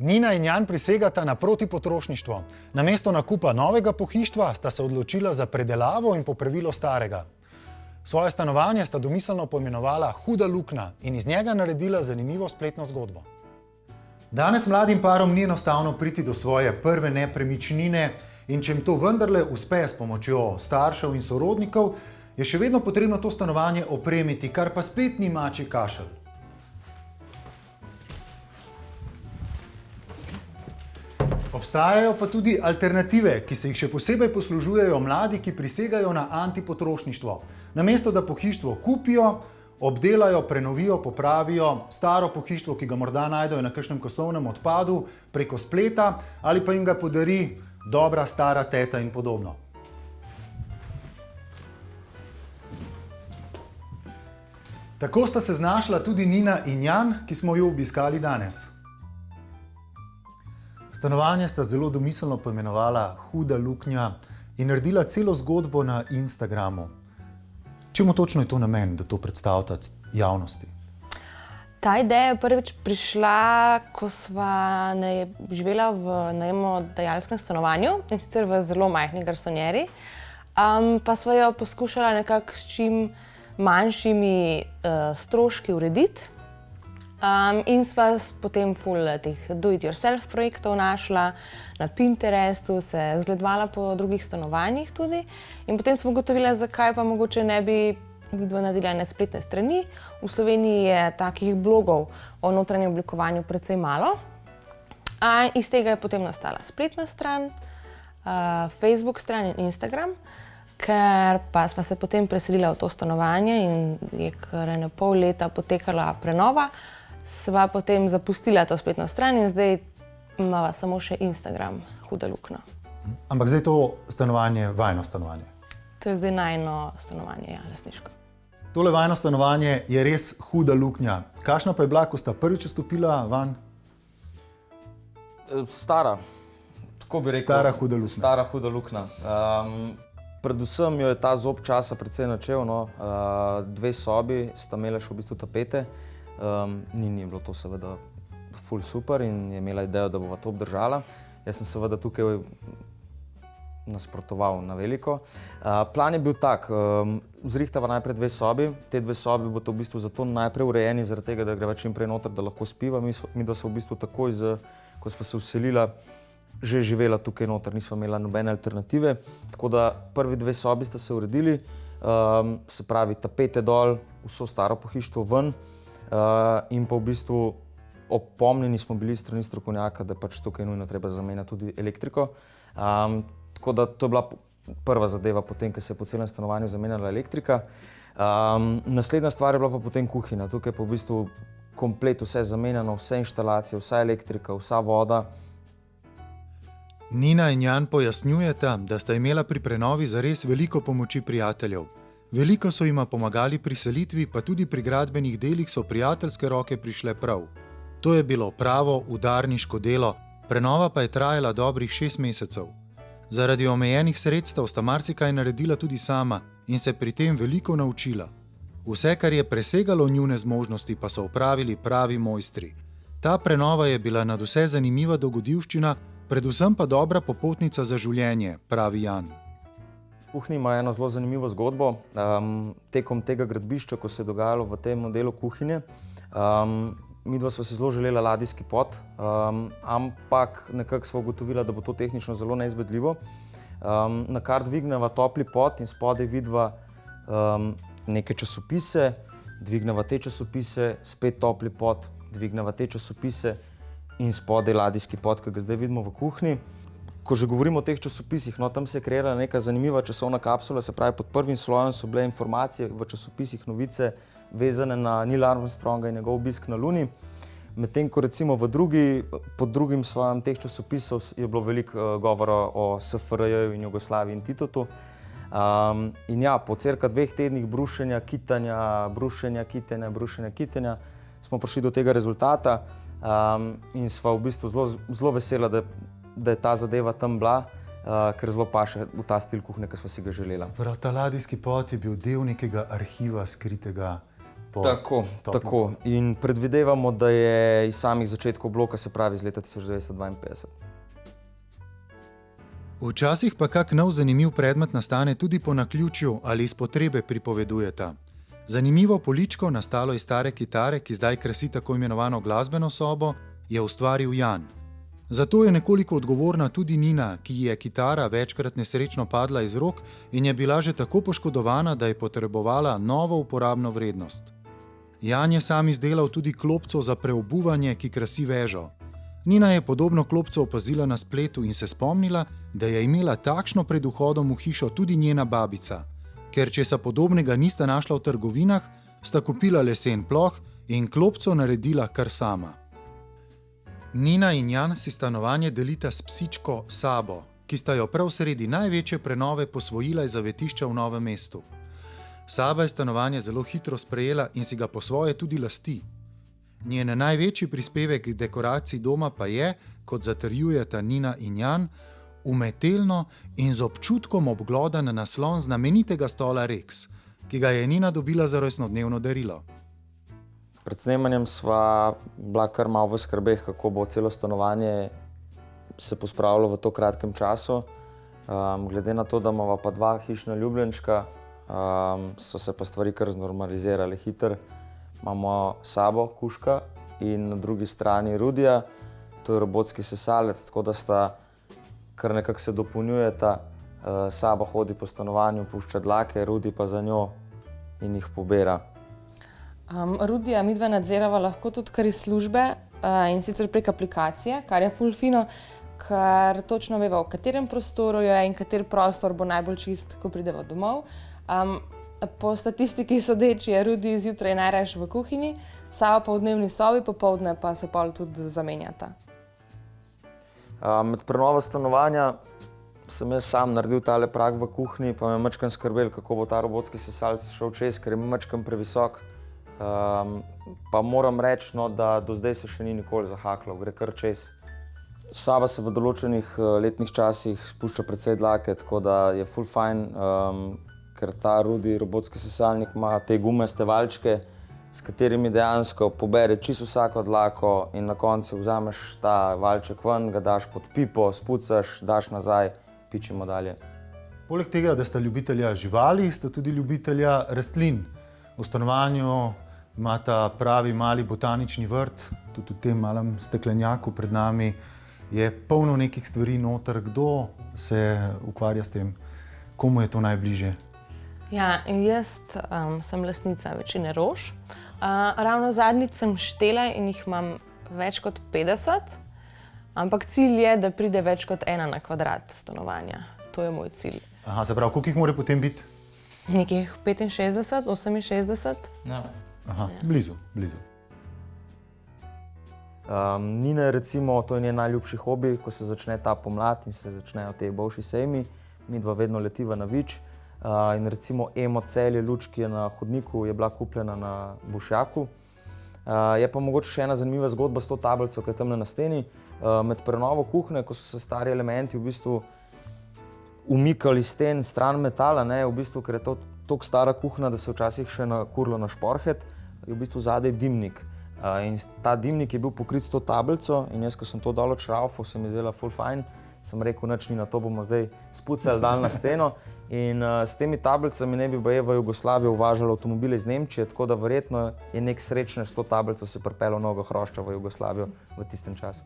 Nina in Jan prisegata na protipotrošništvo. Namesto nakupa novega pohištva sta se odločila za predelavo in popravilo starega. Svoje stanovanje sta domiselno poimenovala Huda luknja in iz njega naredila zanimivo spletno zgodbo. Danes mladim parom ni enostavno priti do svoje prve nepremičnine in če jim to vendarle uspe s pomočjo staršev in sorodnikov, je še vedno potrebno to stanovanje opremiti, kar pa spet ni mačji kašelj. Obstajajo pa tudi alternative, ki se jih še posebej poslužujejo mladi, ki prisegajo na antipotrošništvo. Namesto da pohištvo kupijo, obdelajo, prenovijo, popravijo staro pohištvo, ki ga morda najdejo na kakšnem kosovnem odpadu, preko spleta ali pa jim ga podari dobra stara teta in podobno. Tako sta se znašla tudi Nina in Jan, ki smo jo obiskali danes. Stanovanje sta zelo domiselno poimenovala Huda luknja in naredila celo zgodbo na Instagramu. Čemu točno je to namen, da to predstavite javnosti? Ta ideja je prvič prišla, ko sva živela v najemodajalskem stanovanju, in sicer v zelo majhni garsonjeri, pa sva jo poskušala nekako s čim manjšimi stroški urediti. In sva potem ful teh do-it-yourself projektov našla, na Pinterestu, se zgledovala po drugih stanovanjih tudi. In potem smo ugotovila, zakaj pa mogoče ne bi vidva naredila ene spletne strani. V Sloveniji je takih blogov o notranjem oblikovanju precej malo. Iz tega je potem nastala spletna stran, Facebook stran in Instagram. Ker pa sva se potem preselila v to stanovanje in je kar pol leta potekala prenova, sva potem zapustila to spletno stran in zdaj imava samo še Instagram Huda luknja. Ampak zdaj to stanovanje vajino stanovanje? To je zdaj najino stanovanje, ja, lastniško. Tole vajino stanovanje je res Huda luknja. Kakšna pa je bila, ko sta prvič vstopila van? Stara, tako bi rekel. Stara Huda luknja. Stara Huda luknja. Predvsem jo je ta zob časa precej načel, no. 2 sobi sta imela še v bistvu tapete. Ni bilo to seveda ful super in je imela idejo, da bova to obdržala. Jaz sem seveda tukaj nasprotoval na veliko. Plan je bil tak, zrihtava najprej 2 sobi. Te 2 sobi bodo v bistvu zato najprej urejeni, zaradi tega, da greva čim prej noter, da lahko spiva. Midva sva v bistvu takoj, ko sva se vselila, že živela tukaj noter, nisva imela nobene alternative. Tako da prvi 2 sobi sta se uredili, se pravi tapete dol, vso staro pohištvo ven in pa v bistvu opomnjeni smo bili strani strokovnjaka, da pač tukaj nujno treba zamenjati tudi elektriko. Tako da to je bila prva zadeva potem, ko se je po celem stanovanju zamenjala elektrika. Naslednja stvar je bila pa potem kuhinja. Tukaj pa v bistvu komplet vse zamenjano, vse inštalacije, vsa elektrika, vsa voda. Nina in Jan pojasnjujeta, da sta imela pri prenovi zares veliko pomoči prijateljev. Veliko so jima pomagali pri selitvi, pa tudi pri gradbenih delih so prijateljske roke prišle prav. To je bilo pravo udarniško delo, prenova pa je trajala dobrih 6 mesecev. Zaradi omejenih sredstev sta marsikaj naredila tudi sama in se pri tem veliko naučila. Vse, kar je presegalo njune zmožnosti, pa so opravili pravi mojstri. Ta prenova je bila nadvse zanimiva dogodivščina, predvsem pa dobra popotnica za življenje, pravi Jan. V kuhinji ima eno zelo zanimivo zgodbo. Tekom tega gradbišča, ko se je dogajalo v tem modelu kuhinje, midva sva si zelo želela ladijski pod, ampak nekako sva ugotovila, da bo to tehnično zelo neizvedljivo. Nakar dvigneva topli pod in spodaj vidva neke časopise, dvigneva te časopise, spet topli pod, dvigneva te časopise in spodaj ladijski pod, ki ga zdaj vidimo v kuhinji. Ko že govorimo o teh časopisih, no, tam se je kreirala neka zanimiva časovna kapsula, se pravi, pod prvim slojem so bile informacije v časopisih, novice vezane na Neil Armstronga in njegov obisk na Luni. Medtem ko recimo pod drugim slojem teh časopisov je bilo veliko govora o SFRJ-ju in Jugoslaviji in Titotu. In ja, po cirka 2 tednih brušenja, kitenja, smo prišli do tega rezultata in sva v bistvu zelo vesela, da je ta zadeva tam bila, ker zelo paše v ta stil kuhinje, ki sva si ga želela. Prav, ta ladijski pod je bil del nekega arhiva skritega Tako. In predvidevamo, da je iz samih začetkov bloka, se pravi iz leta 1952. Včasih pa kak nov zanimiv predmet nastane tudi po naključju ali iz potrebe, pripovedujeta. Zanimivo poličko, nastalo iz stare kitare, ki zdaj krasi tako imenovano glasbeno sobo, je ustvaril Jan. Zato je nekoliko odgovorna tudi Nina, ki ji je kitara večkrat nesrečno padla iz rok in je bila že tako poškodovana, da je potrebovala novo uporabno vrednost. Jan je sam izdelal tudi klopco za preobuvanje, ki krasi vežo. Nina je podobno klopco opazila na spletu in se spomnila, da je imela takšno pred vhodom v hišo tudi njena babica. Ker česa podobnega nista našla v trgovinah, sta kupila lesen ploh in klopco naredila kar sama. Nina in Jan si stanovanje delita s psičko Sabo, ki sta jo prav sredi največje prenove posvojila iz zavetišča v Novem mestu. Saba je stanovanje zelo hitro sprejela in si ga po svoje tudi lasti. Njen največji prispevek k dekoraciji doma pa je, kot zatrjujeta Nina in Jan, umetelno in z občutkom obglodan naslon znamenitega stola Rex, ki ga je Nina dobila za rojstnodnevno darilo. Pred snemanjem sva bila kar malo v skrbeh, kako bo celo stanovanje se pospravilo v to kratkem času. Glede na to, da imava pa dva hišna ljubljenčka, so se pa stvari kar znormalizirale hitro. Imamo Sabo, kužka, in na drugi strani Rudija, to je robotski sesalec, tako da sta kar nekako se dopolnjujeta. Sabo hodi po stanovanju, pušča dlake, Rudi pa za njo in jih pobira. Rudija midva nadzirava lahko tudi kar iz službe in sicer prek aplikacije, kar je ful fino, ker točno veva, v katerem prostoru je in kater prostor bo najbolj čist, ko prideva domov. Po statistiki sodeč je Rudi zjutraj najrajši v kuhinji, Saba pa v dnevni sobi, popoldne pa se pol tudi zamenjata. Med prenovo stanovanja sem jaz sam naredil tale prag v kuhinji, pa me mačkam skrbel, kako bo ta robotski sesalec šel čez, ker je mačkam previsok. Pa moram reči, da do zdaj se še ni nikoli zahaklal, gre kar čez. Saba se v določenih letnih časih spušča precej dlake, tako da je ful fajn, ker ta Rudi robotski sesalnik ima te gumaste valjčke, s katerimi dejansko pobere čisto vsako dlako in na koncu vzameš ta valjček ven, ga daš pod pipo, spucaš, daš nazaj, pičimo dalje. Poleg tega, da sta ljubitelja živali, sta tudi ljubitelja rastlin. V stanovanju imata pravi mali botanični vrt, tudi v tem malem steklenjaku pred nami je polno nekih stvari noter. Kdo se ukvarja s tem? Komu je to najbližje? Ja, jaz sem lastnica večine rož. Ravno zadnjič sem štela in jih imam več kot 50, ampak cilj je, da pride več kot 1 na kvadrat stanovanja. To je moj cilj. Aha, se pravi, koliko jih mora potem biti? Nekih 65, 68. Ja. Aha, blizu. Nina je recimo, to je njen najljubši hobi, ko se začne ta pomlad in se začnejo te bolšji sejmi, midva vedno letiva na Vič. In recimo Emo Celje luč, ki je na hodniku, je bila kupljena na Bušjaku. Je pa mogoče še ena zanimiva zgodba s to tablico, ki je tamle na steni. Med prenovo kuhinje, ko so se stari elementi v bistvu umikali sten stran metala, v bistvu, ker je to toliko stara kuhinja, da se včasih še nakurilo na šporhet, je v bistvu zadaj dimnik. In ta dimnik je bil pokrit s to tablico in jaz, ko sem to dol odšraufal, se mi zdela ful fajn. Sem rekel, nič ni na to, bomo zdaj spucali dal na steno. In s temi tablicami ne bi baje v Jugoslavijo uvažali avtomobile iz Nemčije, tako da verjetno je nek srečnež s to tablico se pripeljal mnogo hrošča v Jugoslavijo v tistem času.